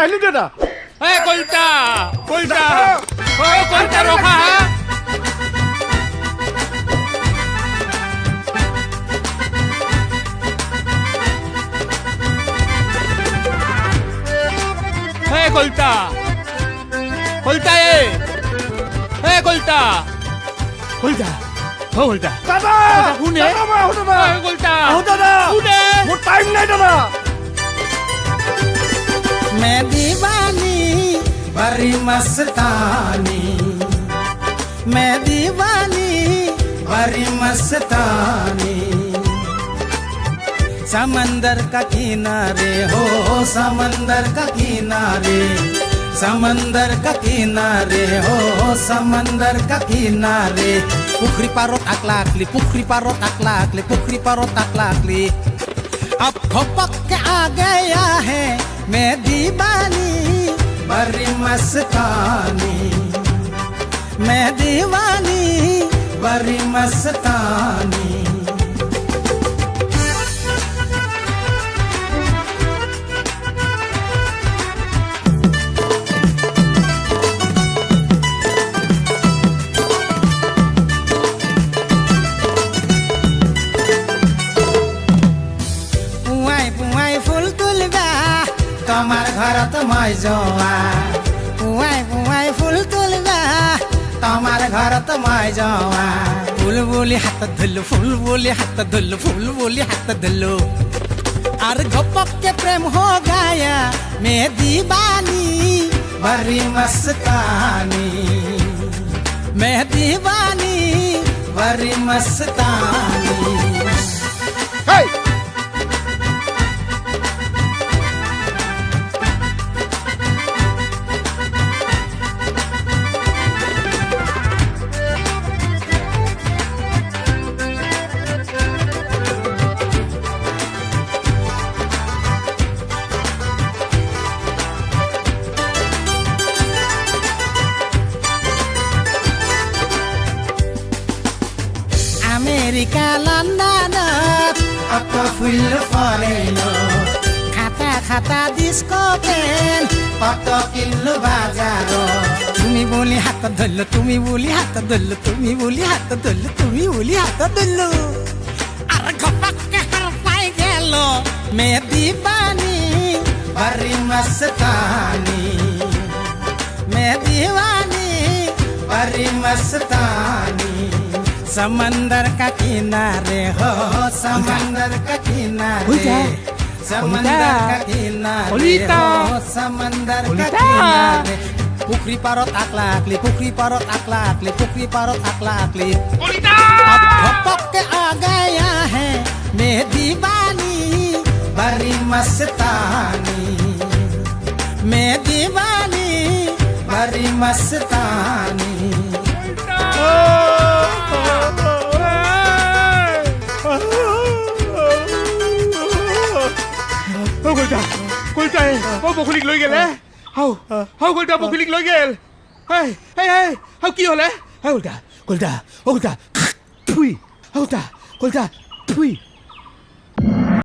আহিলো দাদা এই কলতা কলতা ও কলতা রখা হে কলতা কলতা হে কলতা কলতা ও কলতা দাদা শুনে দাদা আহো দাদা কলতা আহো দাদা শুনে মোৰ টাইম নাই দাদা मैं दीवानी बड़ी मस्तानी मैं दीवानी बड़ी मस्तानी समंदर का किनारे हो समंदर का किनारे समंदर का किनारे हो समंदर का किनारे पुखरी पारोत अकलाकली पुखरी पारोत अकलाकली पुखरी पारोत अकलाकली अब खपक के आ गया है मैं दीवानी बड़ी मस्तानी मैं दीवानी बड़ी मस्तानी তোমার ঘরত মই যোৱা পুৱাই পুৱাই ফুল তুলবা তোমার ঘরত মই যোৱা ফুল বুলি হাত ধরলো ফুল বুলি হাত ধরলো ফুল বুলি হাত ধরলো আর গপকে প্রেম हो गया मैं दीवानी बड़ी मस्तानी मैं दीवानी बड़ी मस्तानी হেই अमेरिका लन्डन आता ফুল ফরেনো खाता खाता डिस्को पेन পাতা কিল্লো বাজারো তুমি বলি হাত ধরলো তুমি বলি হাত ধরলো তুমি বলি হাত ধরলো তুমি বলি হাত ধরলো আর গপকে হার পাই গেল মে दीवानी बड़ी मस्तानी मैं दीवानी बड़ी मस्तानी समंदर का किनारे हो समंदर का किनारे समंदर का किनारे हो समंदर का किनारे पुखरी पारोत अकलाकली पुखरी पारोत अकलाकली पुखरी पारोत अकलाकली अब भपक के आ गया है मैं दीवानी बड़ी मस्तानी मैं दीवानी बड़ी मस्तानी কলতা কলতা ও বকুলিক লৈ গেলে হাও হাও কলতা বকুলিক লৈ গেল হেই হেই হেই হাও কি হলে কলতা কলতা ও কলতা থুই কলতা কলতা থুই